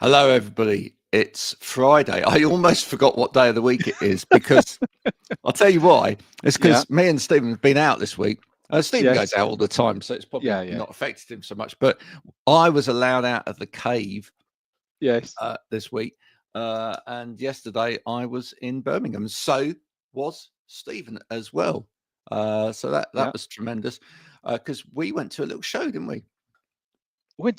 Hello, everybody. It's Friday. I almost forgot what day of the week it is because I'll tell you why. It's Yeah. because me and Stephen have been out this week. Stephen Yes. goes out all the time, so it's probably Yeah. not affected him so much. But I was allowed out of the cave Yes. this week. And yesterday I was in Birmingham. So was Stephen as well. So that was tremendous because we went to a little show, didn't we?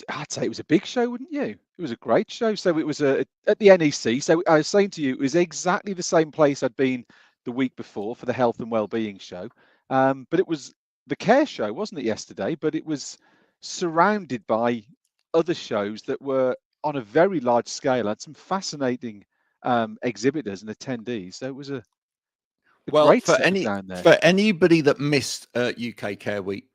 I'd say it was a big show, wouldn't you? It was a great show. So it was at the NEC. So I was saying to you, it was exactly the same place I'd been the week before for the health and well-being show. But it was the care show, wasn't it, yesterday? But it was surrounded by other shows that were on a very large scale. Had some fascinating exhibitors and attendees. So it was a great setup down there. For anybody that missed UK Care Week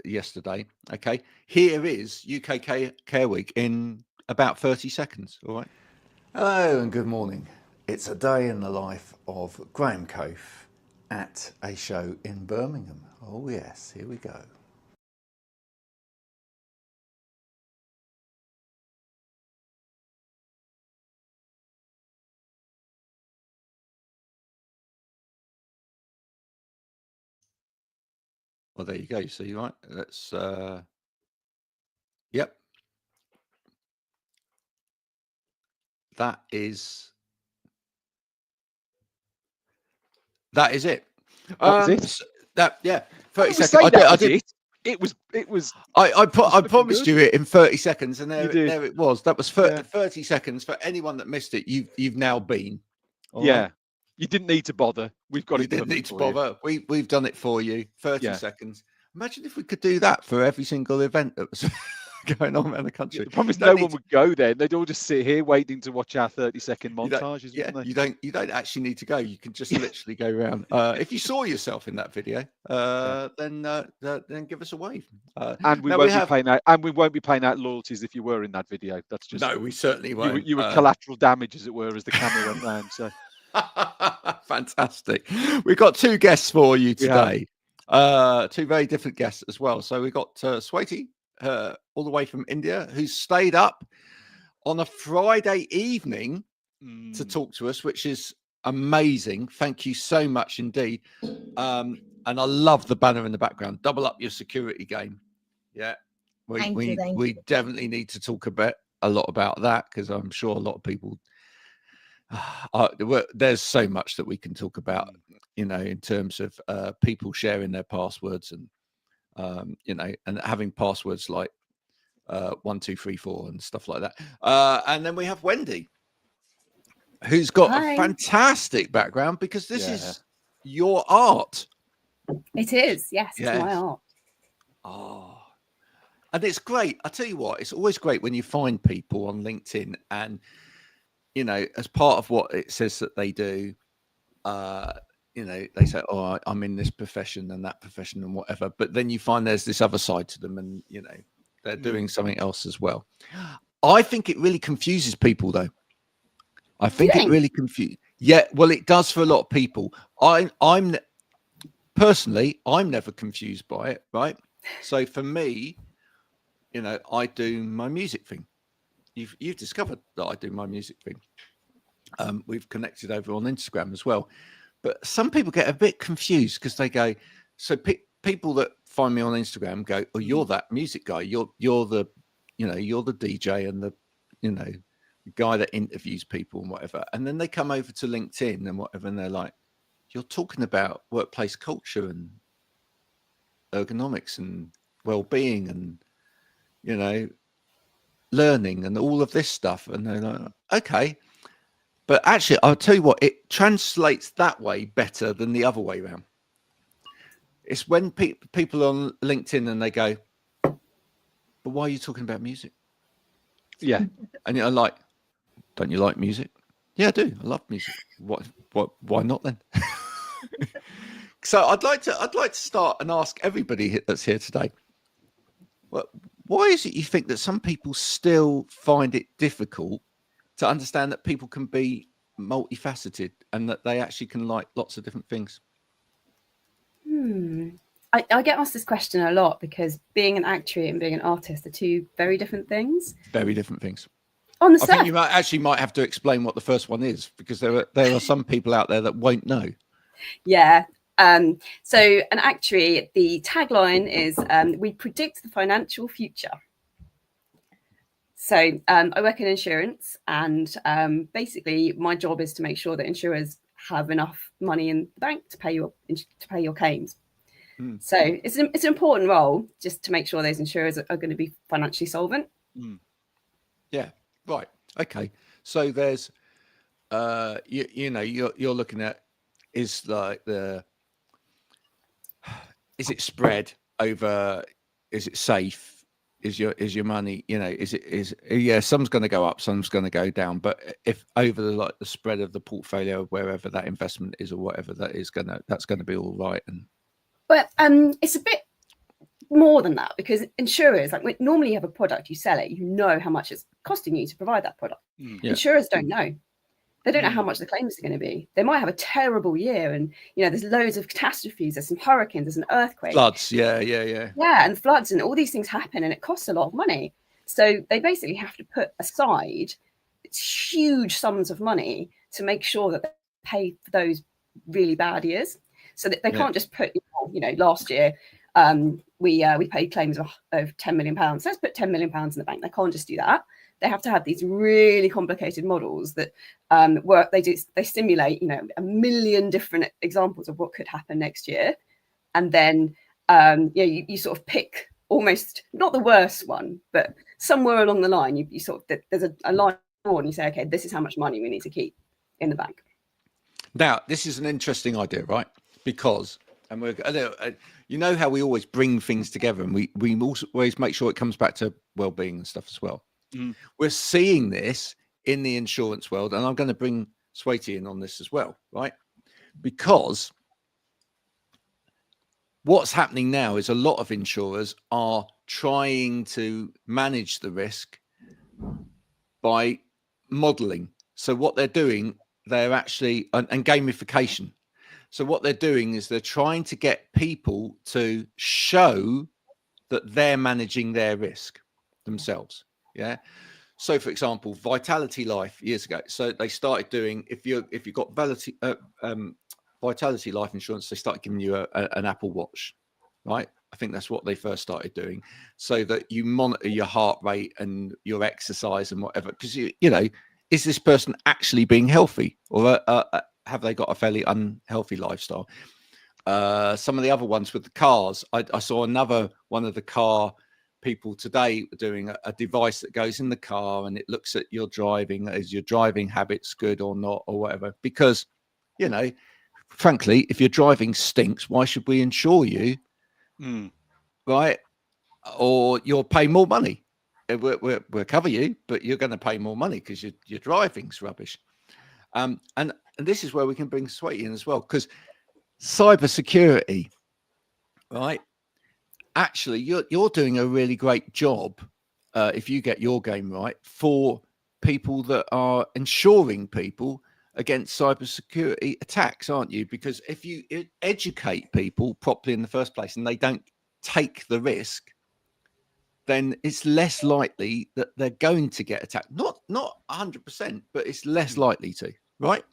yesterday, okay, here is UK Care Week in about 30 seconds. All right. Hello and good morning. It's a day in the life of Graham Coath at a show in Birmingham. Oh yes, here we go. Well, there you go. So you right. Let's yep. That is it. That was it. 30 seconds. I did. It was. I promised you it in 30 seconds, and there it was. That was 30 seconds. For anyone that missed it, you've now been. Right? You didn't need to bother. We've got it. You didn't need to bother. We've done it for you. 30 seconds. Imagine if we could do that for every single event that was going on around the country. The problem is no one would go there. They'd all just sit here waiting to watch our 30-second montages. You don't actually need to go. You can just literally go around. If you saw yourself in that video, then give us a wave. And we won't be paying out loyalties if you were in that video. That's just we certainly won't. You were collateral damage, as it were, as the camera went round. So fantastic. We've got two guests for you today. Two very different guests as well. So we've got Swati, all the way from India, who's stayed up on a Friday evening to talk to us, which is amazing. Thank you so much indeed. And I love the banner in the background. Double up your security game. Yeah, we definitely need to talk a lot about that, because I'm sure a lot of people. There's so much that we can talk about, in terms of people sharing their passwords and and having passwords like 1, 2, 3, 4 and stuff like that. And then we have Wendy, who's got a fantastic background, because this is your art. It is, yes, it's my art. Oh, and it's great. I tell you what, it's always great when you find people on LinkedIn and, as part of what it says that they do, they say, oh, I'm in this profession and that profession and whatever. But then you find there's this other side to them, and, they're doing something else as well. I think it really confuses people, though. I think it really confuses. Yeah, well, it does for a lot of people. I'm personally, I'm never confused by it, right? So for me, I do my music thing. You've discovered that I do my music thing. We've connected over on Instagram as well. But some people get a bit confused because they go, so people that find me on Instagram go, oh, you're that music guy. You're the, you're the DJ and the, the guy that interviews people and whatever. And then they come over to LinkedIn and whatever, and they're like, you're talking about workplace culture and ergonomics and well-being and, learning and all of this stuff. And they're like, okay. But actually, I'll tell you what, it translates that way better than the other way around. It's when people on LinkedIn and they go, but why are you talking about music? Yeah. And you're like, don't you like music? Yeah, I do. I love music. Why not then? So I'd like to start and ask everybody that's here today, why is it you think that some people still find it difficult to understand that people can be multifaceted and that they actually can like lots of different things? I get asked this question a lot, because being an actuary and being an artist are two very different things. Very different things. On the I think surface. you might have to explain what the first one is, because there are some people out there that won't know. Yeah. So an actuary, the tagline is we predict the financial future. So I work in insurance, and basically my job is to make sure that insurers have enough money in the bank to pay your claims. So it's an important role, just to make sure those insurers are going to be financially solvent. Yeah, right. Okay. So there's you're looking at, is it spread over, is it safe? Is your money, some's going to go up, some's going to go down, but if over the spread of the portfolio, wherever that investment is or whatever that is, that's going to be all right. And but it's a bit more than that, because insurers, like, normally you have a product, you sell it, you know how much it's costing you to provide that product. Insurers don't know. They don't know how much the claims are going to be. They might have a terrible year, and there's loads of catastrophes, there's some hurricanes, there's an earthquake, floods, yeah, and floods, and all these things happen, and it costs a lot of money. So they basically have to put aside huge sums of money to make sure that they pay for those really bad years. So that they can't just put, last year we paid claims of 10 million pounds. Let's put 10 million pounds in the bank. They can't just do that. They have to have these really complicated models that work. They simulate, a million different examples of what could happen next year, and then you sort of pick almost not the worst one, but somewhere along the line, you sort of, there's a line, and you say, okay, this is how much money we need to keep in the bank. Now, this is an interesting idea, right? Because, and we're, how we always bring things together, and we always make sure it comes back to well-being and stuff as well. We're seeing this in the insurance world, and I'm going to bring Swati in on this as well, right? Because what's happening now is a lot of insurers are trying to manage the risk by modeling. So what they're doing, they're actually, and gamification. So what they're doing is they're trying to get people to show that they're managing their risk themselves. Yeah. So for example, Vitality Life years ago. So they started doing, if you got Vitality Life insurance, they started giving you an Apple Watch, right? I think that's what they first started doing, so that you monitor your heart rate and your exercise and whatever. Because is this person actually being healthy, or have they got a fairly unhealthy lifestyle? Some of the other ones with the cars, I saw another one of the car people today doing a device that goes in the car, and it looks at your driving, is your driving habits good or not, or whatever. Because frankly, if your driving stinks, why should we insure you? Right? Or you'll pay more money. We'll cover you, but you're going to pay more money because your driving's rubbish. And this is where we can bring Swati in as well, because cybersecurity, right? Actually, you're doing a really great job if you get your game right, for people that are insuring people against cybersecurity attacks, aren't you? Because if you educate people properly in the first place and they don't take the risk, then it's less likely that they're going to get attacked. Not 100%, but it's less likely to, right?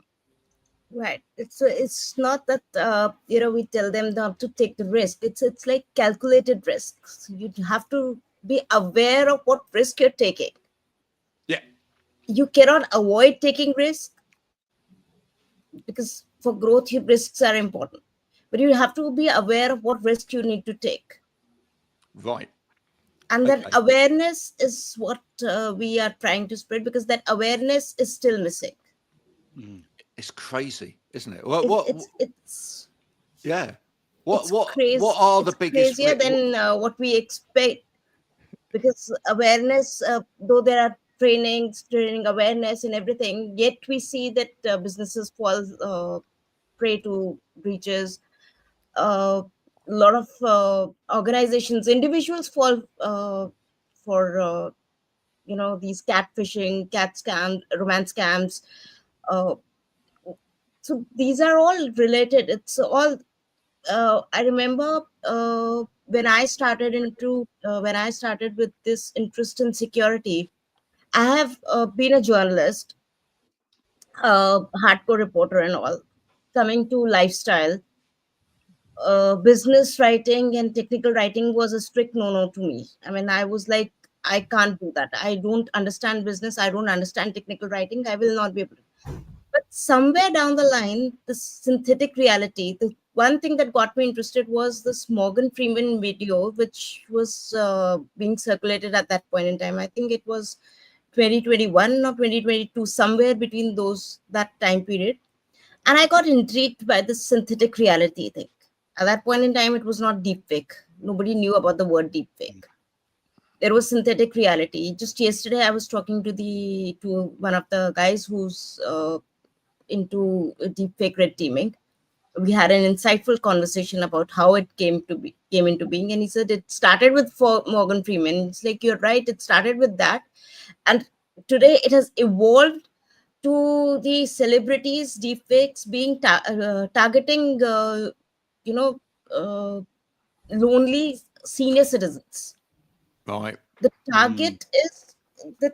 Right. It's not that we tell them not to take the risk. It's like calculated risks. You have to be aware of what risk you're taking. Yeah. You cannot avoid taking risk, because for growth, risks are important. But you have to be aware of what risk you need to take. Right. And that awareness is what we are trying to spread, because that awareness is still missing. It's crazy, isn't it? It's yeah. What are the biggest? Crazier than what we expect, because awareness, though there are training awareness and everything, yet we see that businesses fall prey to breaches. A lot of organizations, individuals fall for these catfishing, cat scams, romance scams. So these are all related. It's all. I remember when I started with this interest in security, I have been a journalist, hardcore reporter and all. Coming to lifestyle, business writing and technical writing was a strict no-no to me. I mean, I was like, I can't do that. I don't understand business. I don't understand technical writing. I will not be able to. But somewhere down the line, the synthetic reality, the one thing that got me interested was this Morgan Freeman video, which was being circulated at that point in time. I think it was 2021 or 2022, somewhere between that time period. And I got intrigued by this synthetic reality thing. At that point in time, it was not deepfake. Nobody knew about the word deepfake. There was synthetic reality. Just yesterday, I was talking to one of the guys who's into deepfake red teaming. We had an insightful conversation about how it came into being, and he said it started with Morgan Freeman. It's like, you're right, it started with that, and today it has evolved to the celebrities deepfakes being targeting lonely senior citizens. Right. The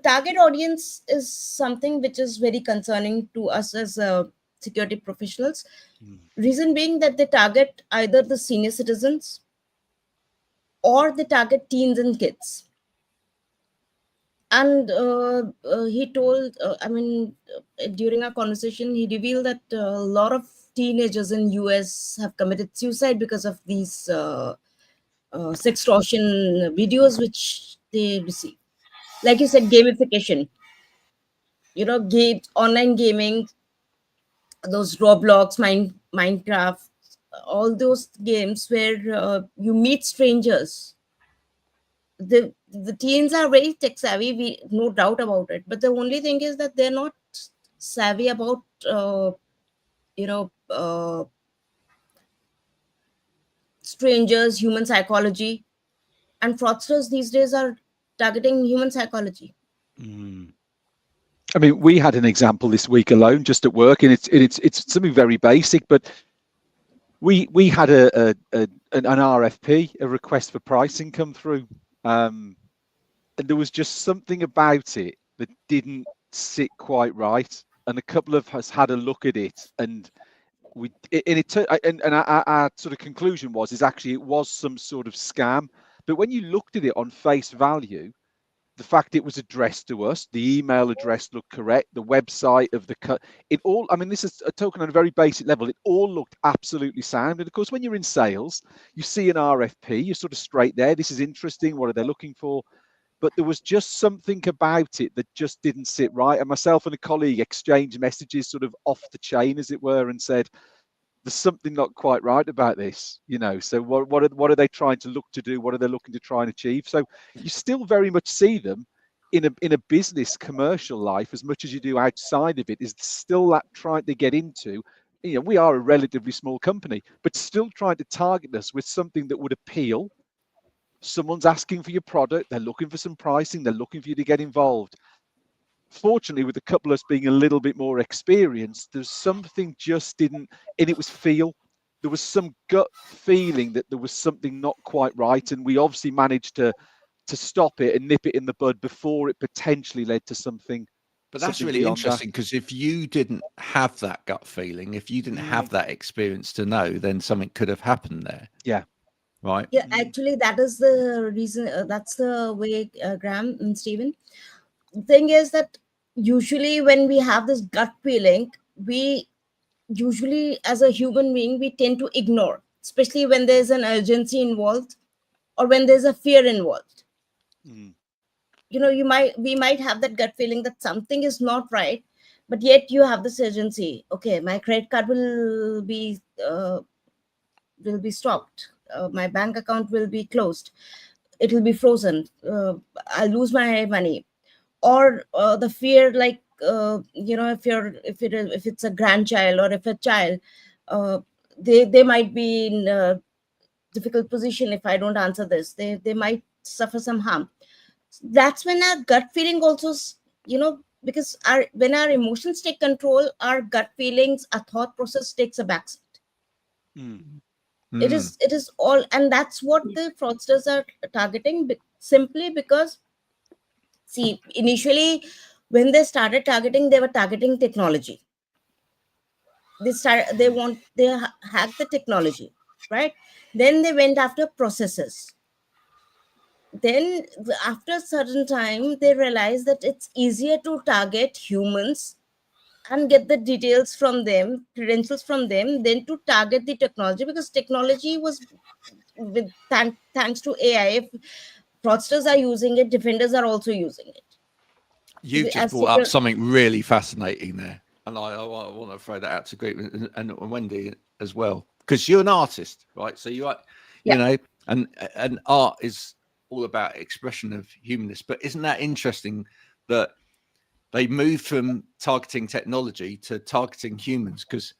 target audience is something which is very concerning to us as security professionals. Reason being that they target either the senior citizens or they target teens and kids. And he told, during our conversation, he revealed that a lot of teenagers in US have committed suicide because of these sextortion videos which they receive. Like you said, gamification, online gaming, those Roblox, Minecraft, all those games where you meet strangers. The teens are very tech savvy, no doubt about it. But the only thing is that they're not savvy about strangers, human psychology, and fraudsters these days are targeting human psychology. I mean, we had an example this week alone, just at work, and it's something very basic, but we had an RFP, a request for pricing, come through, and there was just something about it that didn't sit quite right, and a couple of us had a look at it, and our sort of conclusion was actually it was some sort of scam. But when you looked at it on face value, the fact it was addressed to us, the email address looked correct, the website of the cut, it all, I mean, this is a token on a very basic level, it all looked absolutely sound. And of course, when you're in sales, you see an RFP, you're sort of straight there, this is interesting, what are they looking for? But there was just something about it that just didn't sit right. And myself and a colleague exchanged messages sort of off the chain, as it were, and said, there's something not quite right about this, so what are they trying to look to do? What are they looking to try and achieve? So you still very much see them in a business commercial life as much as you do outside of it, is still that trying to get into, we are a relatively small company, but still trying to target us with something that would appeal. Someone's asking for your product, they're looking for some pricing, they're looking for you to get involved. Fortunately, with a couple of us being a little bit more experienced, there's something just didn't, and it was feel. There was some gut feeling that there was something not quite right, and we obviously managed to stop it and nip it in the bud before it potentially led to something. But that's really interesting, because if you didn't have that gut feeling, if you didn't have that experience to know, then something could have happened there. Yeah. Right. Yeah, actually, that is the reason. That's the way, Graham and Stephen. The thing is that usually when we have this gut feeling, we usually, as a human being, we tend to ignore, especially when there's an urgency involved or when there's a fear involved. We might have that gut feeling that something is not right, but yet you have this urgency. Okay, my credit card will be stopped. My bank account will be closed. It will be frozen. I'll lose my money. Or the fear, like if it's a grandchild or if a child, they might be in a difficult position. If I don't answer this, they might suffer some harm. That's when our gut feeling also, because when our emotions take control, our gut feelings, our thought process takes a backseat. It is all, and that's what the fraudsters are targeting, simply because See, initially, when they started targeting, they were targeting technology. They hacked the technology, right? Then they went after processes. Then after a certain time, they realized that it's easier to target humans and get the details from them, credentials from them, than to target the technology, because technology was thanks to AI. If fraudsters are using it, defenders are also using it. You've just brought up something really fascinating there, and I want to throw that out to Group and Wendy as well, because you're an artist, right? So you know, and art is all about expression of humanness. But isn't that interesting that they moved from targeting technology to targeting humans? Because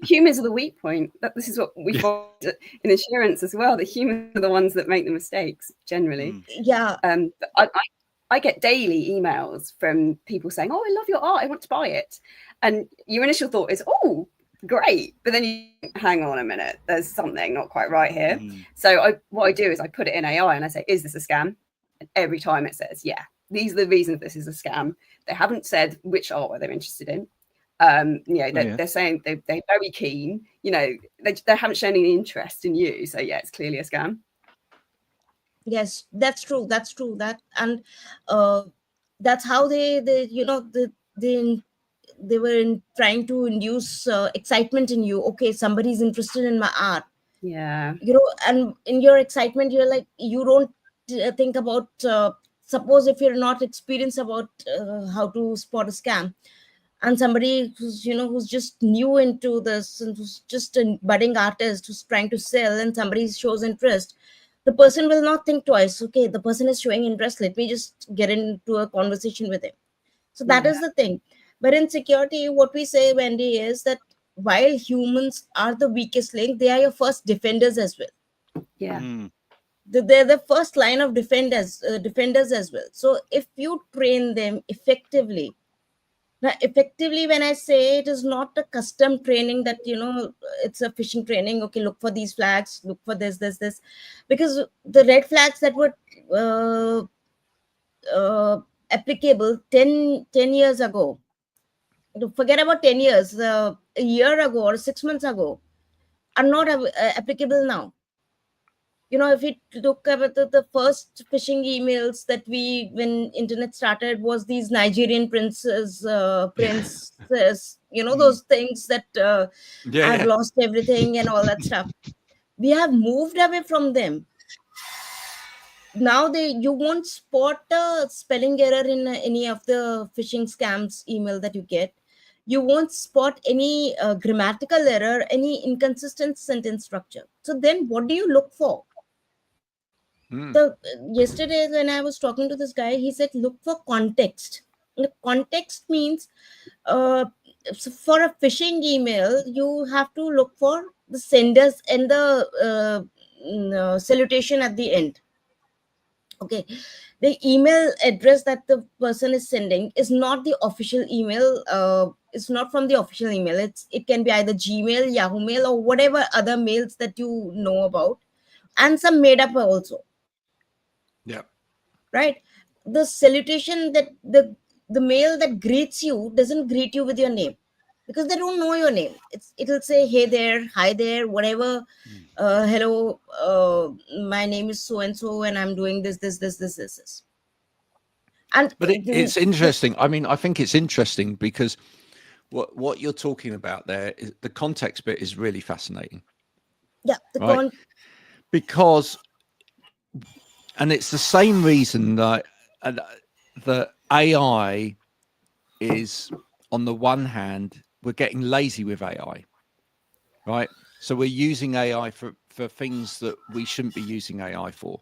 humans are the weak point. This is what we find in insurance as well. That humans are the ones that make the mistakes generally. I get daily emails from people saying, "Oh, I love your art. I want to buy it." And your initial thought is, "Oh, great," but then you hang on a minute. There's something not quite right here. So what I do is I put it in AI and I say, "Is this a scam?" And every time it says, "Yeah, these are the reasons this is a scam." They haven't said which artwork they're interested in. They're saying they're very keen. You know, they haven't shown any interest in you. So yeah, it's clearly a scam. Yes, that's true. That's and that's how they were trying to induce excitement in you. Okay, somebody's interested in my art. Yeah. And in your excitement, you're like, you don't think about. Suppose if you're not experienced about how to spot a scam, and somebody who's just new into this and who's just a budding artist who's trying to sell, and somebody shows interest, the person will not think twice. Okay, the person is showing interest, let me just get into a conversation with him. So that is the thing. But in security, what we say, Wendy, is that while humans are the weakest link, they are your first defenders as well. They're the first line of defenders as well. So if you train them effectively, now, effectively, when I say, it is not a custom training that, it's a phishing training. Okay, look for these flags, look for this, because the red flags that were applicable 10 years ago, forget about 10 years, a year ago or 6 months ago, are not applicable now. If you look at the first phishing emails that when internet started, was these Nigerian princesses, those things that I've lost everything and all that stuff. We have moved away from them. Now you won't spot a spelling error in any of the phishing scams email that you get. You won't spot any grammatical error, any inconsistent sentence structure. So then what do you look for? Yesterday when I was talking to this guy, he said, look for context. The context means so for a phishing email, you have to look for the senders and the salutation at the end. Okay, the email address that the person is sending is not the official email. It's not from the official email. It can be either Gmail, Yahoo Mail, or whatever other mails that you know about, and some made up also. Yeah. Right. The salutation, that the mail that greets you doesn't greet you with your name, because they don't know your name. It'll say, hey there, hi there, whatever. Hello, my name is so and so, and I'm doing this. And but it's interesting. I mean, I think it's interesting because what you're talking about there is the context bit is really fascinating. Yeah, because. And it's the same reason that the AI is, on the one hand, we're getting lazy with AI, right? So we're using AI for things that we shouldn't be using AI for,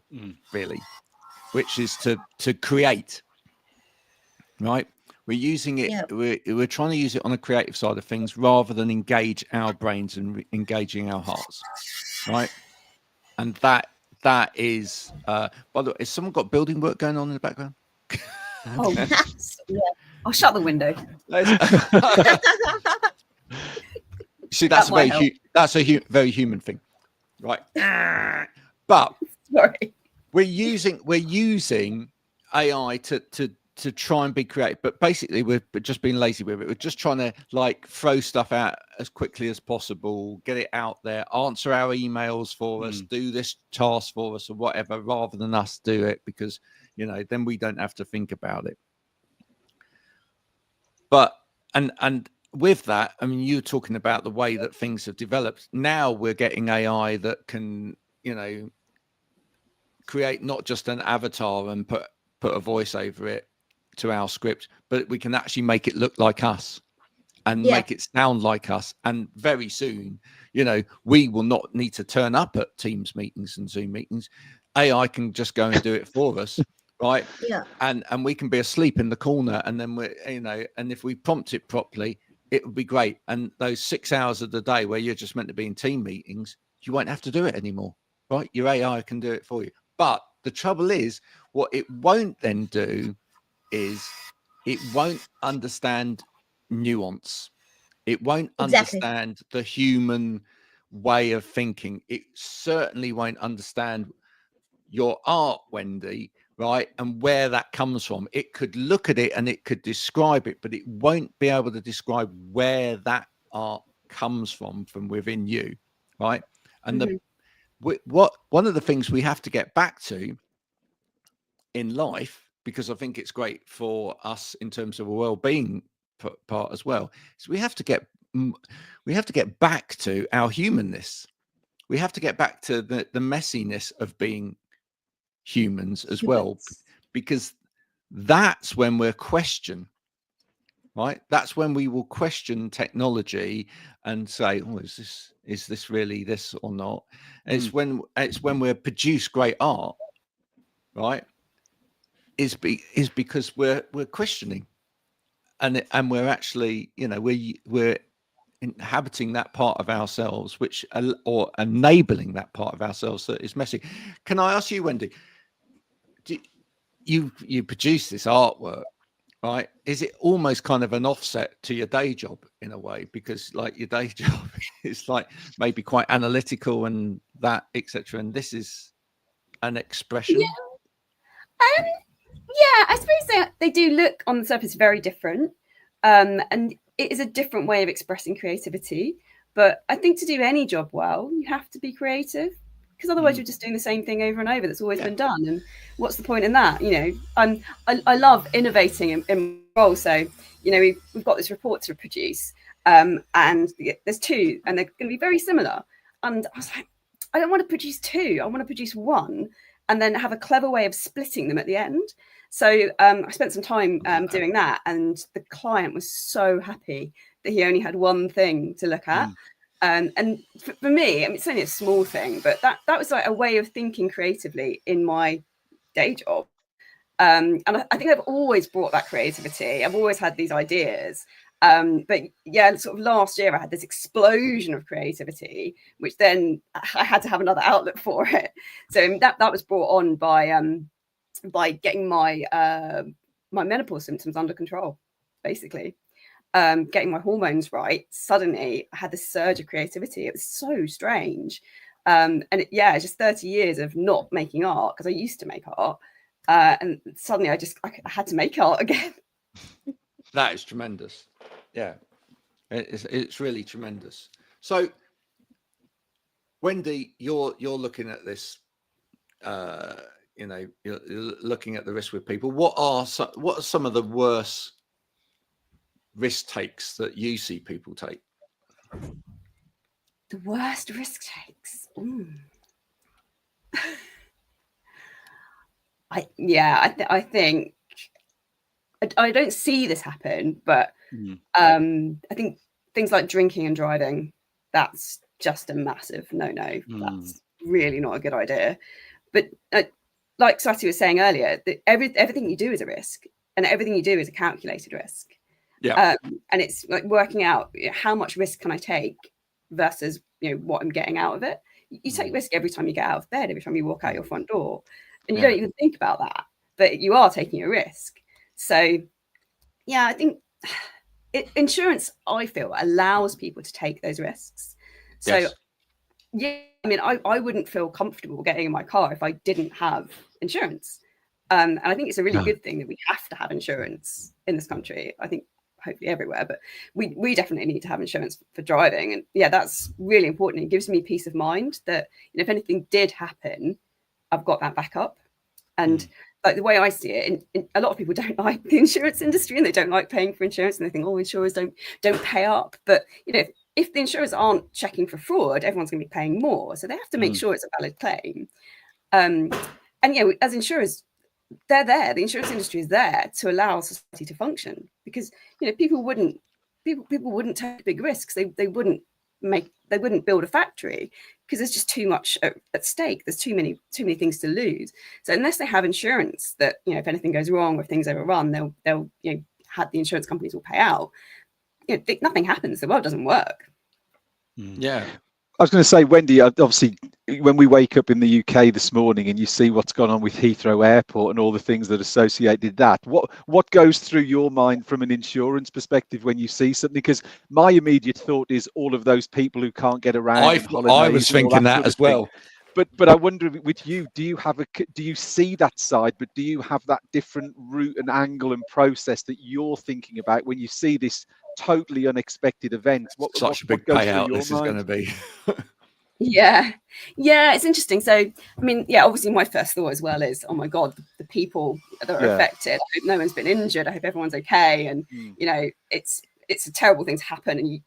really, which is to create, right? We're using it, we're trying to use it on the creative side of things rather than engage our brains and engaging our hearts, right? And that is, by the way, has someone got building work going on in the background? Oh, yeah. I'll shut the window. See, that's a very human thing, right? But sorry, we're using AI to try and be creative, but basically we're just being lazy with it. We're just trying to like throw stuff out as quickly as possible, get it out there, answer our emails for us, do this task for us or whatever, rather than us do it, because, you know, then we don't have to think about it. But and with that, I mean, you're talking about the way that things have developed. Now we're getting AI that can, you know, create not just an avatar and put a voice over it to our script, but we can actually make it look like us and make it sound like us. And very soon, you know, we will not need to turn up at Teams meetings and Zoom meetings. AI can just go and do it for us, right? Yeah. And we can be asleep in the corner, and then we're, you know, and if we prompt it properly, it would be great. And those 6 hours of the day where you're just meant to be in team meetings, you won't have to do it anymore, right? Your AI can do it for you. But the trouble is, what it won't then do is it won't understand nuance. It won't understand the human way of thinking. It certainly won't understand your art, Wendy, right? And where that comes from. It could look at it and it could describe it, but it won't be able to describe where that art comes from within you, right? And one of the things we have to get back to in life, because I think it's great for us in terms of a well-being part as well, is we have to get back to our humanness. We have to get back to the messiness of being humans as well, because that's when we're questioned, right? That's when we will question technology and say, oh, is this really this or not? It's when we produce great art, right? Is because we're questioning, and we're actually, you know, we're inhabiting that part of ourselves, which or enabling that part of ourselves that is messy. Can I ask you, Wendy? You produce this artwork, right? Is it almost kind of an offset to your day job in a way, because like your day job is like maybe quite analytical and that, etc., and this is an expression? Yeah, I suppose they do look on the surface very different, and it is a different way of expressing creativity. But I think to do any job well, you have to be creative, because otherwise you're just doing the same thing over and over that's always been done. And what's the point in that? You know, I love innovating in role. So, you know, we've got this report to produce, and there's two, and they're going to be very similar. And I was like, I don't want to produce two. I want to produce one, and then have a clever way of splitting them at the end. So I spent some time doing that, and the client was so happy that he only had one thing to look at. And for me, I mean, it's only a small thing, but that was like a way of thinking creatively in my day job. And I think I've always brought that creativity. I've always had these ideas. But yeah, sort of last year I had this explosion of creativity, which then I had to have another outlet for it. So that was brought on by getting my my menopause symptoms under control, basically. Getting my hormones right. Suddenly I had this surge of creativity. It was so strange. And just 30 years of not making art, because I used to make art. And suddenly I had to make art again. That is tremendous. Yeah, it's really tremendous. So, Wendy, you're looking at this. You know, you're looking at the risk with people. What are some of the worst risk takes that you see people take? The worst risk takes. I think I don't see this happen, but I think things like drinking and driving, that's just a massive no-no. That's really not a good idea. But like Swati was saying earlier, everything you do is a risk, and everything you do is a calculated risk. Yeah. And it's like working out how much risk can I take versus, you know, what I'm getting out of it. You take risk every time you get out of bed, every time you walk out your front door, and you don't even think about that, but you are taking a risk. So yeah, I think insurance, I feel, allows people to take those risks. So yeah, I mean, I wouldn't feel comfortable getting in my car if I didn't have insurance. And I think it's a really good thing that we have to have insurance in this country. I think hopefully everywhere, but we definitely need to have insurance for driving. And yeah, that's really important. It gives me peace of mind that, you know, if anything did happen, I've got that backup. And like the way I see it, a lot of people don't like the insurance industry and they don't like paying for insurance, and they think, oh, insurers don't pay up. But you know, if the insurers aren't checking for fraud, everyone's going to be paying more. So they have to make sure it's a valid claim. And yeah, as insurers, they're there. The insurance industry is there to allow society to function, because you know people wouldn't take big risks. They wouldn't build a factory because there's just too much at stake. There's too many things to lose. So unless they have insurance that, you know, if anything goes wrong or if things overrun, they'll you know, the insurance companies will pay out. You know, nothing happens. The world doesn't work. Yeah. I was going to say, Wendy, obviously, when we wake up in the UK this morning and you see what's gone on with Heathrow Airport and all the things that associated that, what goes through your mind from an insurance perspective when you see something? Because my immediate thought is all of those people who can't get around. I was thinking that as well. But I wonder with you, do you see that side, but do you have that different route and angle and process that you're thinking about when you see this totally unexpected event? Such a big payout this is going to be. Yeah, it's interesting. So, I mean, yeah, obviously my first thought as well is, oh my God, the people that are affected. I hope no one's been injured. I hope everyone's okay. And, you know, it's a terrible thing to happen. And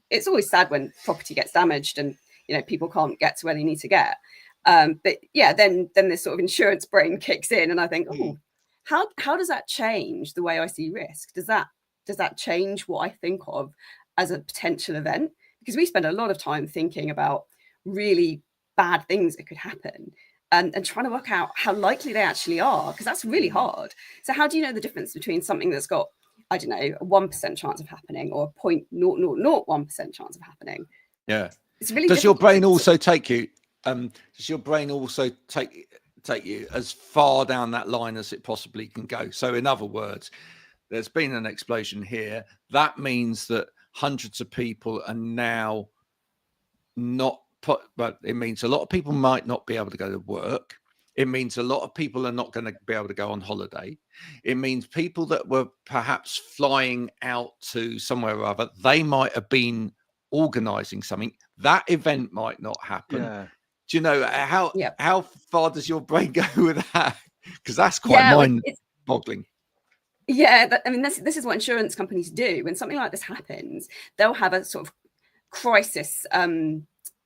it's always sad when property gets damaged and, you know, people can't get to where they need to get. But yeah, then this sort of insurance brain kicks in and I think, oh, how does that change the way I see risk? Does that change what I think of as a potential event? Because we spend a lot of time thinking about really bad things that could happen and trying to work out how likely they actually are, because that's really hard. So how do you know the difference between something that's got, I don't know, a 1% chance of happening or a 0.0001% chance of happening? Yeah. It's really Does your brain also take you take you as far down that line as it possibly can go? So in other words, there's been an explosion here. That means that hundreds of people are now but it means a lot of people might not be able to go to work. It means a lot of people are not going to be able to go on holiday. It means people that were perhaps flying out to somewhere or other, they might have been organizing something. That event might not happen. Yeah. Do you know how far does your brain go with that? Because that's quite mind-boggling. Yeah, I mean, this is what insurance companies do. When something like this happens, they'll have a sort of crisis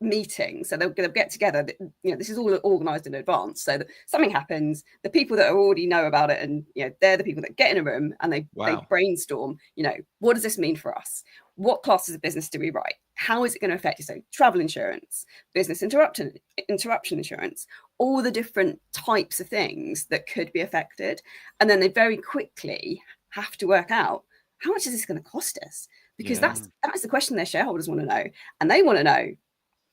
meeting. So they'll get together. You know, this is all organized in advance. So that something happens, the people that already know about it, and you know, they're the people that get in a room and they brainstorm. You know, what does this mean for us? What classes of business do we write? How is it going to affect you? So travel insurance, business interruption insurance, all the different types of things that could be affected. And then they very quickly have to work out, how much is this going to cost us? Because that's the question their shareholders want to know. And they want to know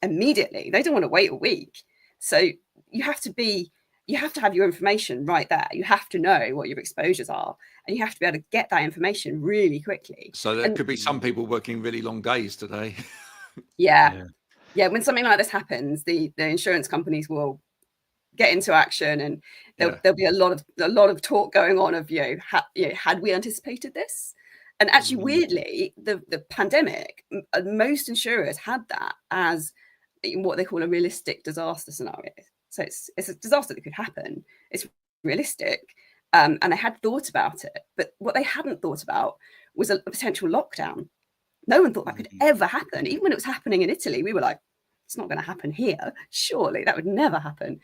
immediately. They don't want to wait a week. So you have to have your information right there. You have to know what your exposures are, and you have to be able to get that information really quickly. So there could be some people working really long days today. Yeah. When something like this happens, the insurance companies will get into action, and there'll be a lot of talk going on of had we anticipated this? And actually, weirdly, the pandemic, most insurers had that as what they call a realistic disaster scenario. So it's a disaster that could happen. It's realistic. And they had thought about it. But what they hadn't thought about was a potential lockdown. No one thought that could ever happen. Even when it was happening in Italy, we were like, it's not going to happen here. Surely that would never happen.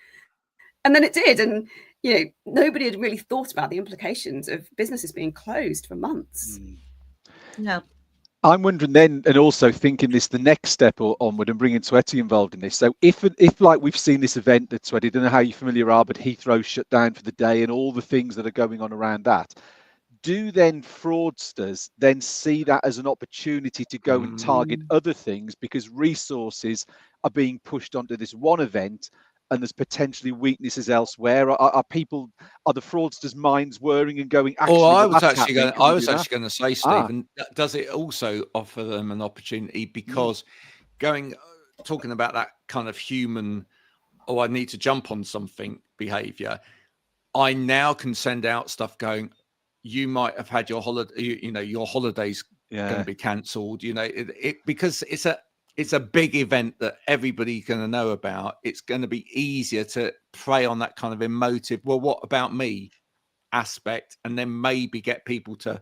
And then it did. And, you know, nobody had really thought about the implications of businesses being closed for months. Yeah. I'm wondering then, and also thinking this the next step onward and bringing Swati involved in this. So if like we've seen this event that Swati, I don't know how you familiar are, but Heathrow shut down for the day and all the things that are going on around that, do then fraudsters then see that as an opportunity to go and target other things because resources are being pushed onto this one event and there's potentially weaknesses elsewhere? Are the fraudsters' minds whirring and going, actually, I was actually going to say, Stephen, does it also offer them an opportunity? Because talking about that kind of human, I need to jump on something behavior, I now can send out stuff going, you might have had your holiday, your holidays going to be cancelled, because it's a big event that everybody's going to know about. It's going to be easier to prey on that kind of emotive, well, what about me aspect, and then maybe get people to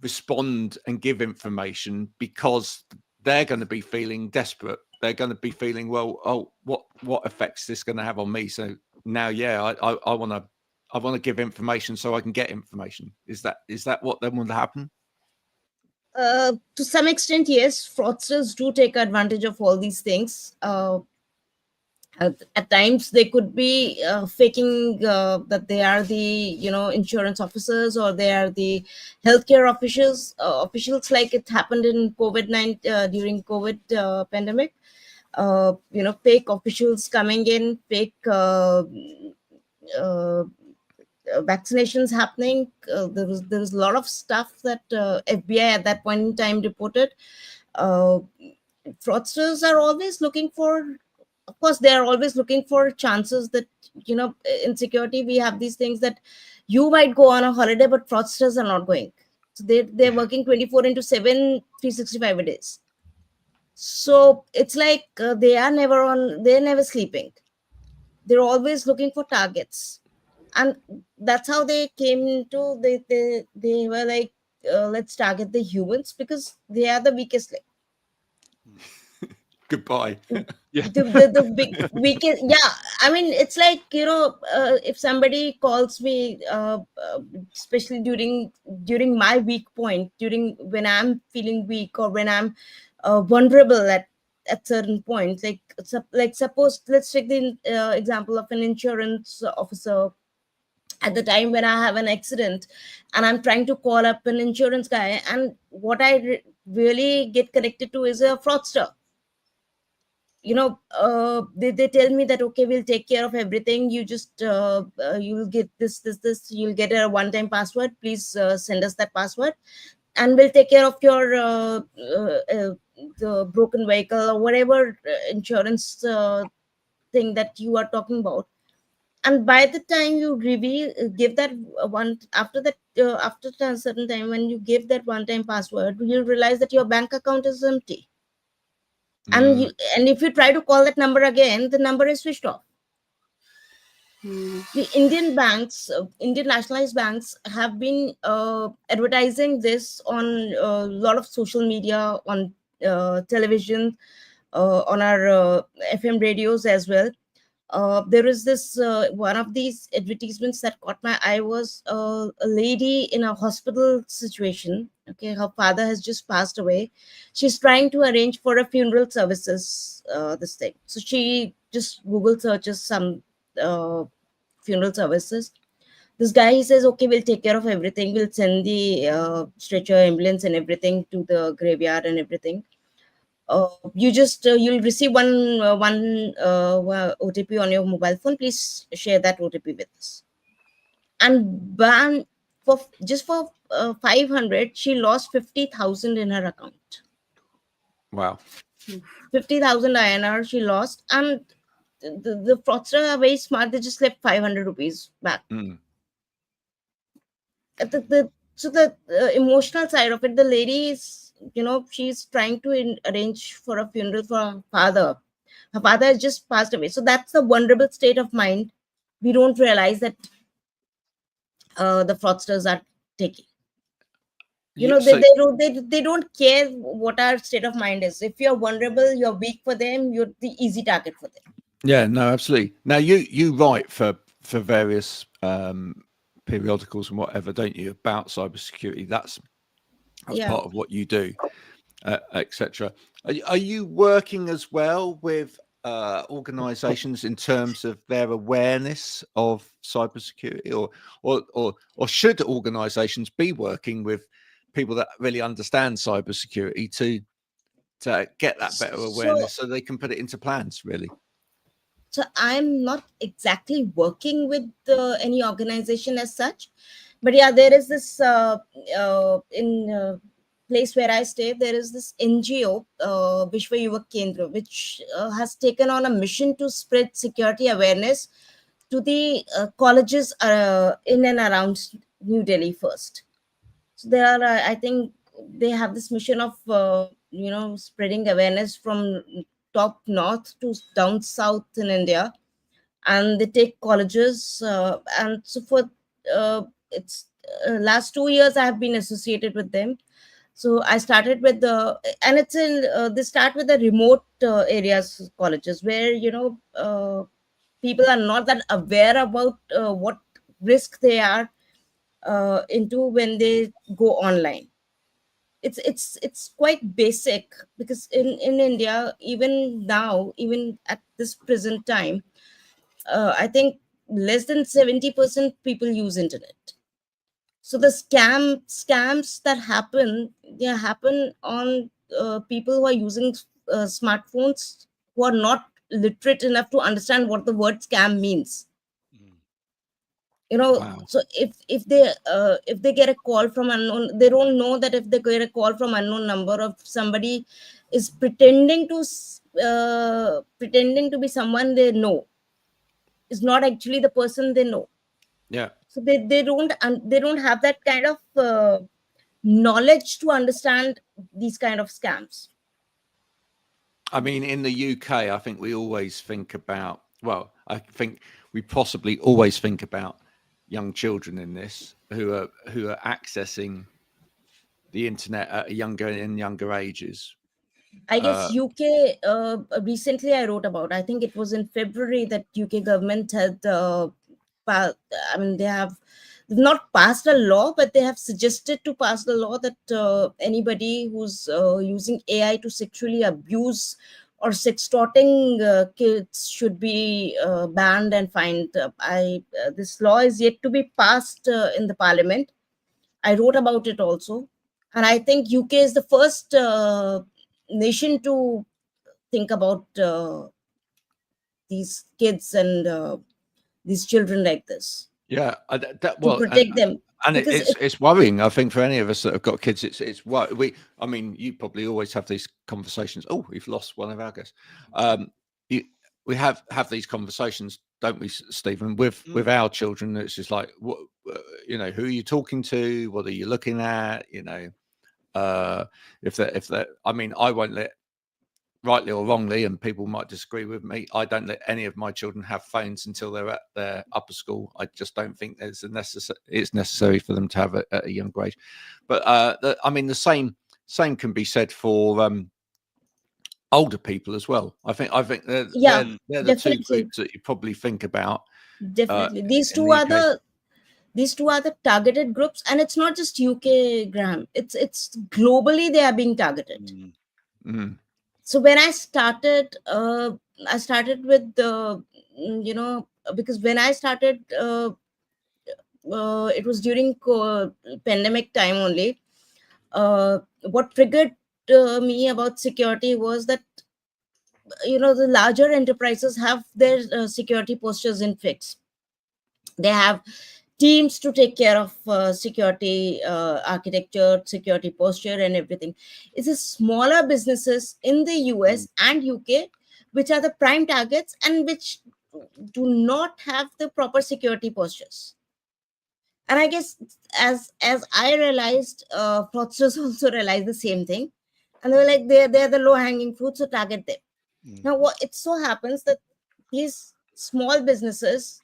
respond and give information, because they're going to be feeling desperate. They're going to be feeling, well, oh, what effects this going to have on me? So now, I want to give information so I can get information. Is that what then would happen? To some extent, yes. Fraudsters do take advantage of all these things. At times, they could be faking that they are the insurance officers, or they are the healthcare officials. Like it happened in COVID-19 during COVID pandemic. Fake officials coming in, fake vaccinations happening. There was a lot of stuff that FBI at that point in time reported. Fraudsters are always looking for, of course, they are always looking for chances that, in security, we have these things that you might go on a holiday, but fraudsters are not going. So they're working 24/7, 365 days. So it's like they're never sleeping. They're always looking for targets. And that's how they came into, they were like, let's target the humans because they are the weakest link. Goodbye. The big weekend. Yeah, I mean, it's like, if somebody calls me, especially during my weak point, when I'm feeling weak, or when I'm vulnerable at certain points, like suppose, let's take the example of an insurance officer. At the time when I have an accident and I'm trying to call up an insurance guy, and what I really get connected to is a fraudster. They tell me that, okay, we'll take care of everything. You just you'll get this, you'll get a one-time password. Please send us that password, and we'll take care of your the broken vehicle or whatever insurance thing that you are talking about. And by the time you give that one, after a certain time, when you give that one-time password, you'll realize that your bank account is empty. And if you try to call that number again, the number is switched off. The Indian banks, Indian nationalized banks, have been advertising this on a lot of social media, on television, on our FM radios as well. There is this one of these advertisements that caught my eye. Was a lady in a hospital situation. Okay, her father has just passed away. She's trying to arrange for a funeral services. This thing. So she just Google searches some funeral services. This guy, he says, okay, we'll take care of everything. We'll send the stretcher, ambulance, and everything to the graveyard and everything. You'll receive one OTP on your mobile phone. Please share that OTP with us. And for 500, she lost 50,000 in her account. Wow. 50,000 INR she lost, and the fraudster are very smart. They just left 500 rupees back. So the emotional side of it, the lady is, she's trying to arrange for a funeral for her father. Her father has just passed away. So that's the vulnerable state of mind we don't realize that the fraudsters are taking. They don't care what our state of mind is. If you're vulnerable, you're weak for them, you're the easy target for them. Yeah, no, absolutely. Now you write for various periodicals and whatever, don't you, about cybersecurity? That's part of what you do, etc. Are you working as well with organizations in terms of their awareness of cybersecurity, or should organizations be working with people that really understand cybersecurity to get that better awareness so they can put it into plans, really? So I'm not exactly working with any organization as such, but yeah, there is this in place where I stay, there is this NGO, Vishwa Yuvak Kendra, which has taken on a mission to spread security awareness to the colleges in and around New Delhi first. So there are, I think, they have this mission of spreading awareness from top north to down south in India, and they take colleges, and so for it's last 2 years I have been associated with them. So I started with and it's in they start with the remote areas colleges where people are not that aware about what risk they are into when they go online. It's quite basic, because in India, even now, even at this present time, I think less than 70% people use internet. So the scams that happen, they happen on people who are using smartphones, who are not literate enough to understand what the word scam means. Wow. So if they get a call from unknown, they don't know that if they get a call from unknown number of somebody is pretending to be someone they know, is not actually the person they know. Yeah. So they don't have that kind of knowledge to understand these kind of scams. I mean, in the UK, I think we always think about, well, I think we possibly always think about young children in this who are accessing the internet at younger ages. I guess UK, recently I wrote about, I think it was in February, that UK government had they have not passed a law, but they have suggested to pass the law that anybody who's using AI to sexually abuse or sextorting kids should be banned and fined. This law is yet to be passed in the parliament. I wrote about it also, and I think UK is the first nation to think about these kids and these children like this. Yeah, To protect them. And it's worrying, I think, for any of us that have got kids. It's I mean, you probably always have these conversations. Oh, we've lost one of our guests. We have these conversations, don't we, Stephen, with our children? It's just like, what, who are you talking to? What are you looking at? If they're, I mean, I won't let, rightly or wrongly, and people might disagree with me, I don't let any of my children have phones until they're at their upper school. I just don't think it's necessary for them to have it at a younger age. But I mean, the same can be said for older people as well. I think they're the two groups that you probably think about. Definitely, these two are the targeted groups, and it's not just UK, Graham. It's globally they are being targeted. Mm-hmm. So when I started with because when I started, it was during pandemic time only. What triggered me about security was that the larger enterprises have their security postures in fix. They have teams to take care of security architecture, security posture, and everything. It's the smaller businesses in the US and UK which are the prime targets and which do not have the proper security postures. And I guess as I realized, fraudsters also realized the same thing, and they were like, they're the low hanging fruit, so target them. Now, what it so happens that these small businesses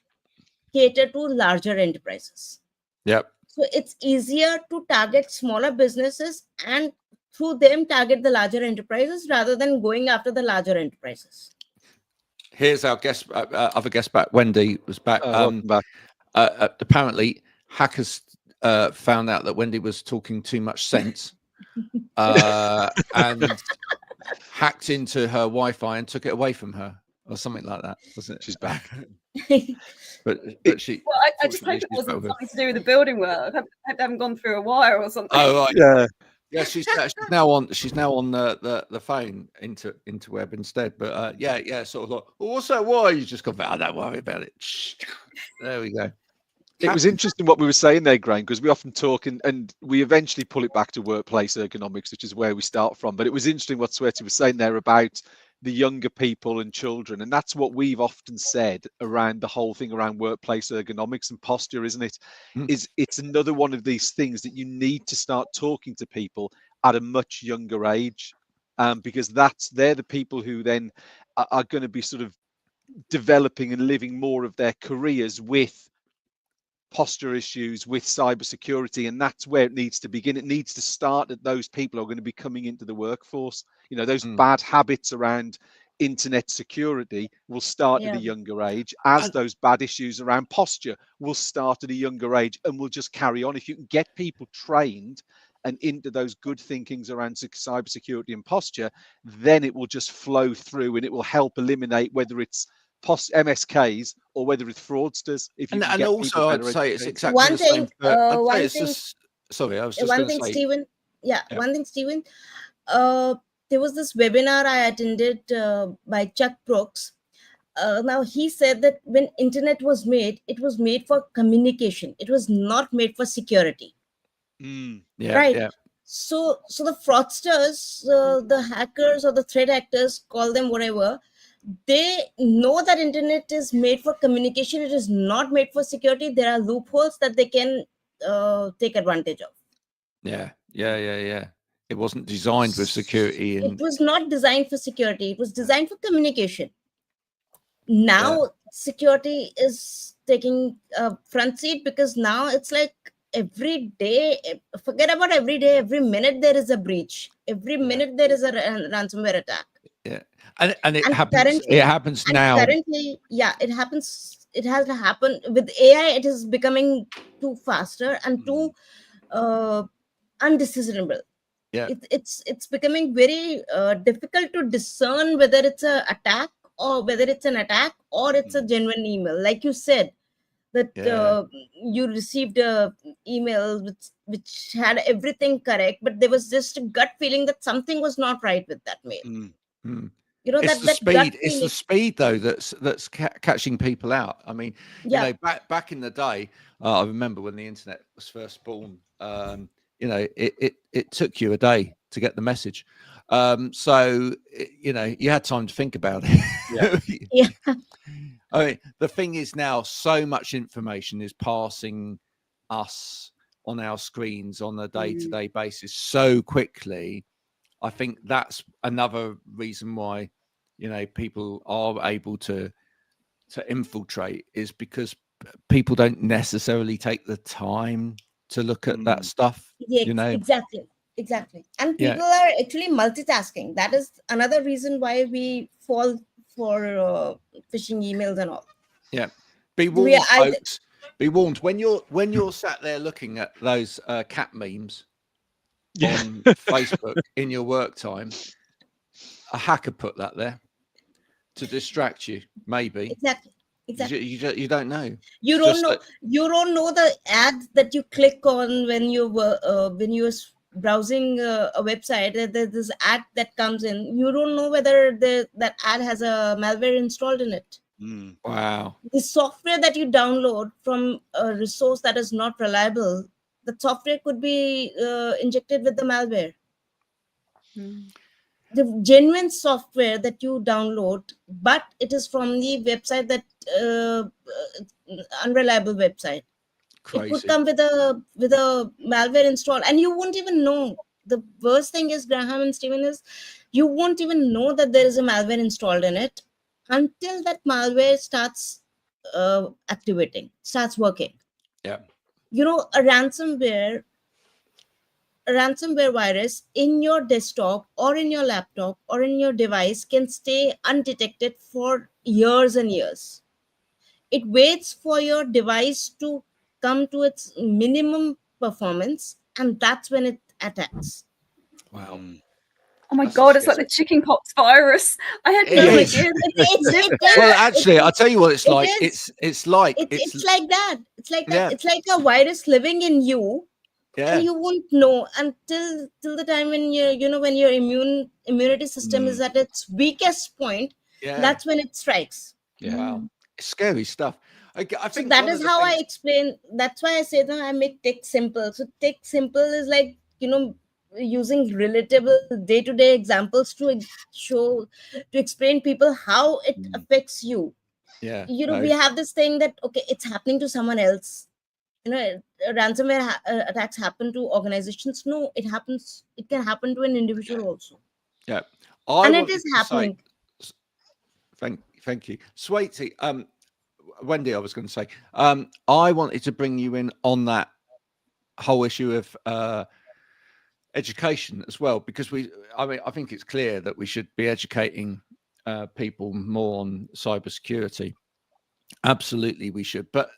cater to larger enterprises. Yep. So it's easier to target smaller businesses and through them target the larger enterprises rather than going after the larger enterprises. Here's our guest, other guest back. Wendy was back. Welcome back. Apparently, hackers found out that Wendy was talking too much sense and hacked into her Wi-Fi and took it away from her, or something like that, wasn't it? She's back. but she. Well, I just hope it wasn't something to do with the building work. I hope they haven't gone through a wire or something. Oh right. Yeah. Yeah, she's now on the phone into web instead. But yeah, sort of like, well, what's that? Why you just got? Oh, don't worry about it. There we go. It was interesting what we were saying there, Graham, because we often talk and we eventually pull it back to workplace ergonomics, which is where we start from. But it was interesting what Swati was saying there about the younger people and children. And that's what we've often said around the whole thing around workplace ergonomics and posture, isn't it? It's another one of these things that you need to start talking to people at a much younger age, because they're the people who then are going to be sort of developing and living more of their careers with posture issues, with cybersecurity, and that's where it needs to begin. It needs to start at those people who are going to be coming into the workforce. You know, those bad habits around internet security will start at a younger age, as those bad issues around posture will start at a younger age and will just carry on. If you can get people trained and into those good thinkings around cybersecurity and posture, then it will just flow through and it will help eliminate whether it's MSKs or whether it's fraudsters. If you and also I'd say it's exactly one the thing, same. one thing, sorry, I was just one going to thing, say. Stephen. One thing, Stephen. There was this webinar I attended by Chuck Brooks. Now he said that when internet was made, it was made for communication. It was not made for security. Right. So the fraudsters, the hackers or the threat actors, call them whatever, they know that internet is made for communication. It is not made for security. There are loopholes that they can take advantage of. Yeah. It wasn't designed with security. It was not designed for security. It was designed for communication. Now security is taking a front seat, because now it's like every day, forget about every day, every minute there is a breach. Every minute there is a ransomware attack. Yeah. And it happens. It happens now. Currently, it happens. It has to happen with AI. It is becoming too faster and too undiscernible. Yeah. It's becoming very difficult to discern whether it's an attack or whether it's an attack or it's a genuine email. Like you said, that you received a email which had everything correct, but there was just a gut feeling that something was not right with that mail. You know, it's the speed. It's the speed though that's catching people out. I mean, you know, back in the day, I remember when the internet was first born. You know, it took you a day to get the message. So you know, you had time to think about it. I mean, the thing is now, so much information is passing us on our screens on a day-to-day basis so quickly. I think that's another reason why, you know, people are able to infiltrate, is because people don't necessarily take the time to look at that stuff. You know, exactly. And people are actually multitasking. That is another reason why we fall for phishing emails and all. Be warned, folks. Be warned when you're sat there looking at those cat memes on Facebook in your work time. A hacker put that there to distract you, maybe. Exactly. You don't know. You don't know. You don't know the ads that you click on when you were browsing a website. There's this ad that comes in. You don't know whether that ad has a malware installed in it. Wow. The software that you download from a resource that is not reliable, the software could be injected with the malware. The genuine software that you download, but it is from the website that unreliable website. Crazy. It could come with a malware installed, and you won't even know. The worst thing is, Graham and Stephen, is you won't even know that there is a malware installed in it until that malware starts activating, starts working. You know, a ransomware virus in your desktop or in your laptop or in your device can stay undetected for years and years. It waits for your device to come to its minimum performance, and that's when it attacks. Wow. Oh my God, it's like the chickenpox virus. I had no idea. Well, actually, I'll tell you what it's like. It's like that. It's like that. It's like a virus living in you. And you won't know until the time when when your immunity system is at its weakest point. That's when it strikes. Wow. It's scary stuff. I think that is how I explain. That's why I say that I make tech simple. So tech simple is like, using relatable day-to-day examples to show, to explain people how it affects you. Yeah. We have this thing that, okay, it's happening to someone else. Ransomware attacks happen to organizations. No, it can happen to an individual also. Yeah. And it is happening. Thank you. Swati, Wendy, I was going to say, I wanted to bring you in on that whole issue of education as well, because I think it's clear that we should be educating people more on cybersecurity. Absolutely, we should. But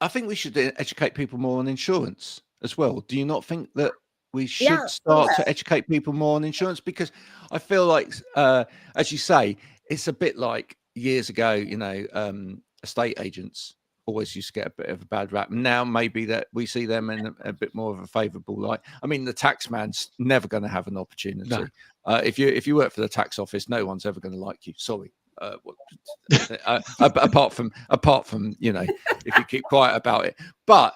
I think we should educate people more on insurance as well. Do you not think that we should start to educate people more on insurance? Because I feel like, as you say, it's a bit like years ago, estate agents always used to get a bit of a bad rap. Now maybe that we see them in a bit more of a favourable light. I mean, the tax man's never going to have an opportunity. No. If you work for the tax office, no one's ever going to like you. Sorry. Apart from if you keep quiet about it. But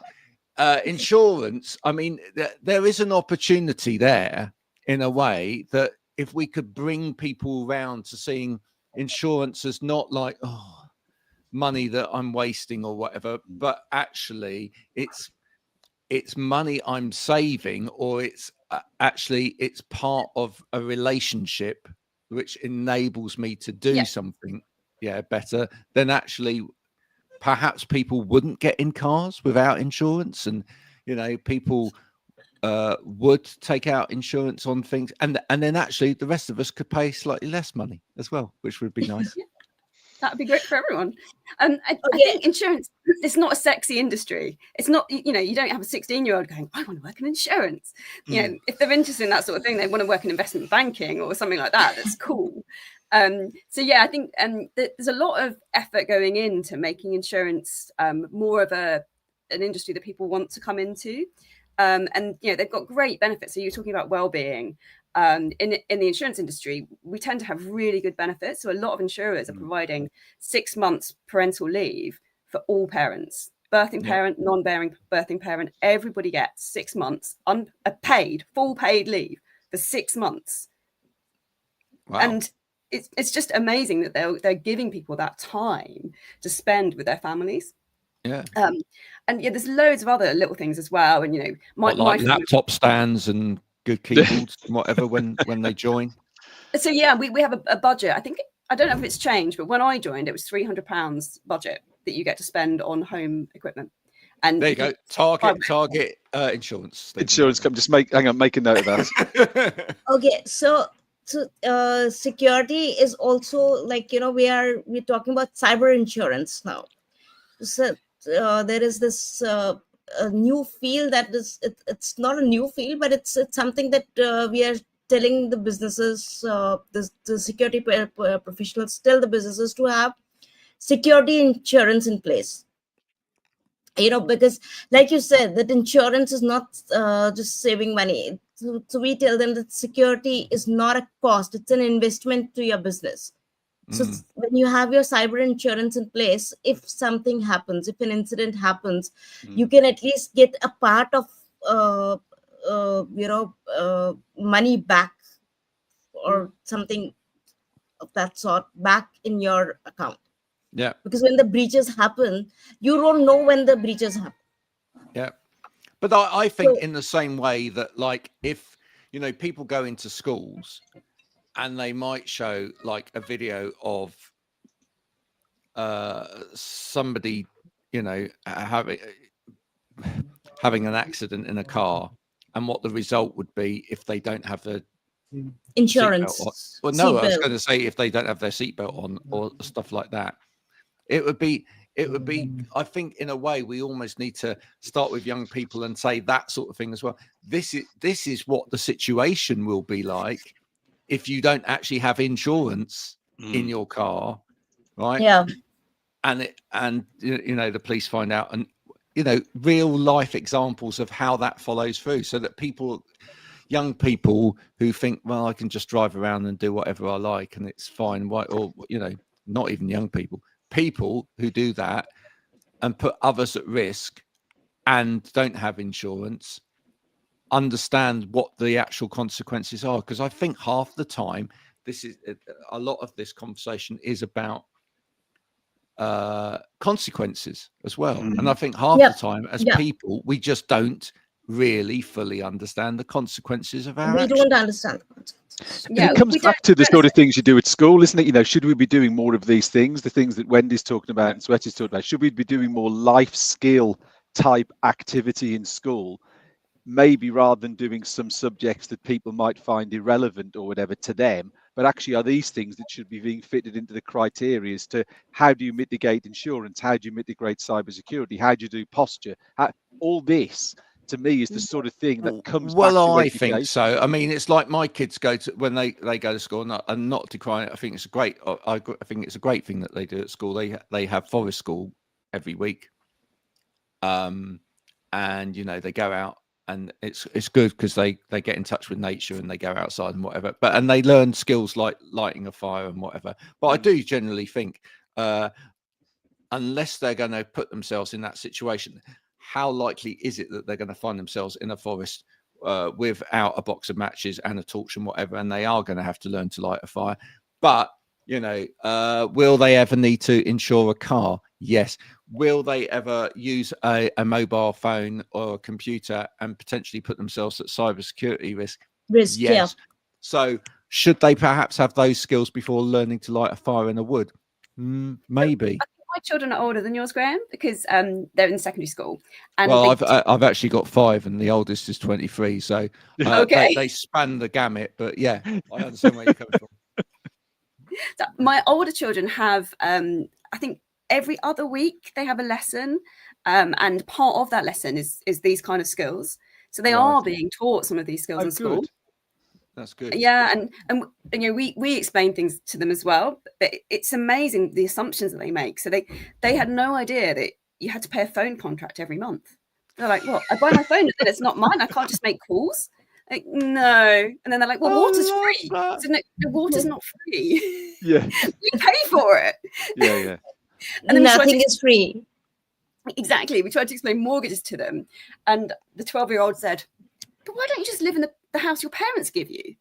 insurance, I mean, there is an opportunity there in a way that if we could bring people around to seeing insurance as not like, oh, money that I'm wasting or whatever, but actually it's money I'm saving, or it's part of a relationship which enables me to do something better. Then actually perhaps people wouldn't get in cars without insurance, and people would take out insurance on things, and then actually the rest of us could pay slightly less money as well, which would be nice. That'd be great for everyone. I think insurance is not a sexy industry. It's not, you don't have a 16-year-old going, I want to work in insurance. If they're interested in that sort of thing, they want to work in investment banking or something like that. That's cool. I think there's a lot of effort going into making insurance more of an industry that people want to come into. They've got great benefits. So you're talking about well-being. In the insurance industry, we tend to have really good benefits. So a lot of insurers are providing 6 months parental leave for all parents, birthing parent, non-bearing birthing parent. Everybody gets 6 months full paid leave for 6 months. Wow. And it's just amazing that they're giving people that time to spend with their families. Yeah. There's loads of other little things as well. And my laptop stands and good keyboards and whatever when they join. So we have a budget. I don't know if it's changed, but when I joined, it was £300 budget that you get to spend on home equipment. And there you go. Target insurance. Insurance. Just make a note of that. Okay, so security is also like we're talking about cyber insurance now. So there is this a new field that is it's not a new field, but it's something that we are telling the businesses, the security professionals tell the businesses to have security insurance in place. Because like you said, that insurance is not just saving money. So we tell them that security is not a cost, it's an investment to your business. So when you have your cyber insurance in place, if something happens, if an incident happens, you can at least get a part of money back or something of that sort back in your account. Yeah. Because when the breaches happen, you don't know when the breaches happen. Yeah. But I think in the same way that, like, if people go into schools and they might show like a video of somebody, having an accident in a car, and what the result would be if they don't have the insurance. Well, no, I was going to say if they don't have their seatbelt on or stuff like that. It would be. I think in a way we almost need to start with young people and say that sort of thing as well. This is what the situation will be like if you don't actually have insurance in your car, right? Yeah. And the police find out, and real life examples of how that follows through, so that young people who think, well, I can just drive around and do whatever I like and it's fine, or not even young people who do that and put others at risk and don't have insurance, understand what the actual consequences are, because I think half the time a lot of this conversation is about consequences as well. And I think half the time as people, we just don't really fully understand the consequences of our actions. don't understand the consequences. And it comes back to the sort of things you do at school, isn't it? You know, should we be doing more of these things, the things that Wendy's talking about and Swati's talking about? Should we be doing more life skill type activity in school, maybe rather than doing some subjects that people might find irrelevant or whatever to them, but actually are these things that should be being fitted into the criteria as to how do you mitigate insurance, how do you mitigate cybersecurity, how do you do posture, all this to me is the sort of thing that comes back to I education. think so. I mean, it's like my kids go to, when they go to school, and not decrying it, I think it's great. I think it's a great thing that they do at school. They have forest school every week, and you know, they go out, and it's good because they get in touch with nature and they go outside and whatever. And they learn skills like lighting a fire and whatever. But I do generally think, unless they're going to put themselves in that situation, how likely is it that they're going to find themselves in a forest without a box of matches and a torch and whatever, and they are going to have to learn to light a fire? But, you know, will they ever need to insure a car? Yes. Will they ever use a mobile phone or a computer and potentially put themselves at cybersecurity risk? Yes. Yeah. So should they perhaps have those skills before learning to light a fire in a wood? Maybe. My children are older than yours, Graham, because they're in secondary school. And well, I've actually got 5, and the oldest is 23. So they span the gamut. But yeah, I understand where you're coming from. So my older children have, I think, every other week they have a lesson, and part of that lesson is these kind of skills. So they are being taught some of these skills in school. That's good. Yeah, and you know, we explain things to them as well, but it's amazing the assumptions that they make. So they had no idea that you had to pay a phone contract every month. They're like, "What? I buy my phone and then it's not mine. I can't just make calls." Like, no. And then they're like, "Well, water's free." So no, water's not free. Yeah, we pay for it. Yeah. And then nothing is free. Exactly. We tried to explain mortgages to them, and the 12-year-old said, "But why don't you just live in the house your parents give you?"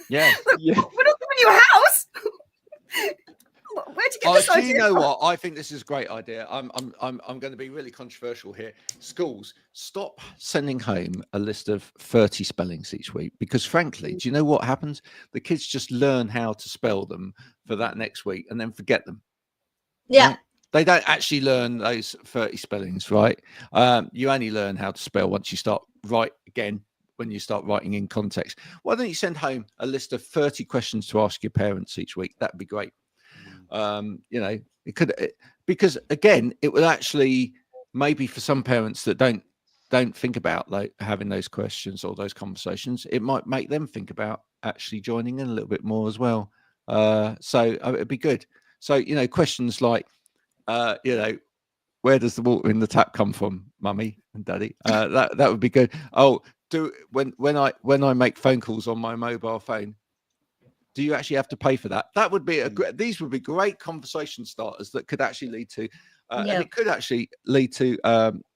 Yeah. We're not giving you a house. Where'd you get this idea? You know what? I think this is a great idea. I'm going to be really controversial here. Schools, stop sending home a list of 30 spellings each week, because frankly, do you know what happens? The kids just learn how to spell them for that next week and then forget them. Yeah. Right? They don't actually learn those 30 spellings, right? You only learn how to spell once you start when you start writing in context. Why don't you send home a list of 30 questions to ask your parents each week? That'd be great. You know, because again, it will actually, maybe for some parents that don't think about like having those questions or those conversations, it might make them think about actually joining in a little bit more as well. So it'd be good. So, you know, questions like, you know, where does the water in the tap come from, mummy and daddy? That would be good. Oh, when I make phone calls on my mobile phone, do you actually have to pay for that? That would be these would be great conversation starters that could actually lead to, and it could actually lead to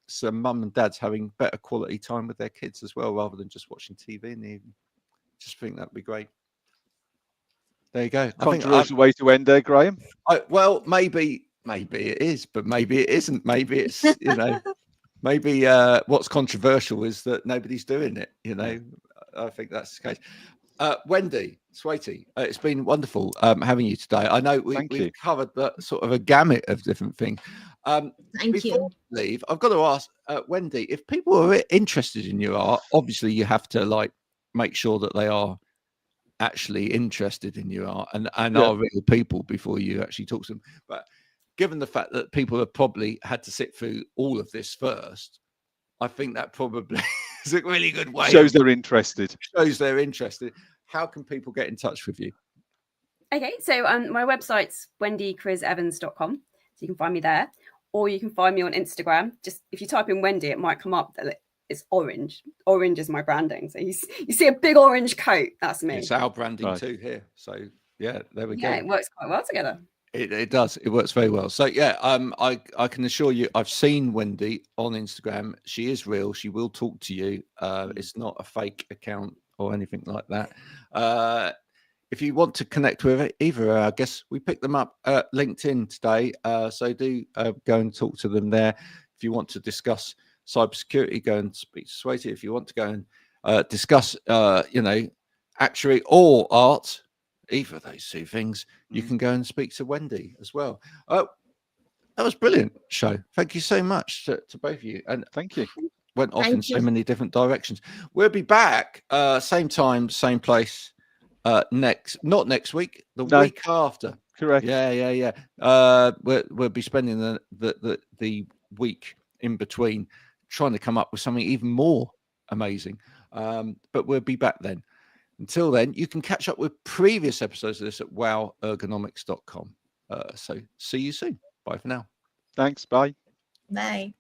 some mum and dads having better quality time with their kids as well, rather than just watching TV in the evening. Just think that'd be great. There you go. Controversial way to end there, Graham. Well, maybe it is, but maybe it isn't. Maybe it's, you know, maybe what's controversial is that nobody's doing it. You know, I think that's the case. Wendy, Swati, it's been wonderful having you today. I know we've covered sort of a gamut of different things. Before we leave, I've got to ask Wendy, if people are interested in your art, obviously you have to like make sure that they are actually interested in your art and are real people before you actually talk to them. But given the fact that people have probably had to sit through all of this first, I think that probably is a really good way. Shows they're interested. How can people get in touch with you? Okay, so my website's wendykrizevans.com. So you can find me there, or you can find me on Instagram. Just if you type in Wendy, it might come up that it's orange. Orange is my branding. So you see a big orange coat. That's me. It's our branding too here. So yeah, there we go. Yeah, it works quite well together. It does. It works very well. So yeah, I can assure you, I've seen Wendy on Instagram. She is real. She will talk to you. It's not a fake account or anything like that. If you want to connect with either I guess we picked them up at LinkedIn today. So do go and talk to them there. If you want to discuss cybersecurity, go and speak to Swati. If you want to go and discuss, actuary or art, either of those two things, you can go and speak to Wendy as well. That was brilliant show. Thank you so much to both of you. And Thank you. Went off Thank in so you. many different directions. We'll be back same time, same place not next week, the week after. Correct. Yeah. We'll be spending the week in between trying to come up with something even more amazing. But we'll be back then. Until then, you can catch up with previous episodes of this at WOWergonomics.com. So see you soon. Bye for now. Thanks. Bye. Bye.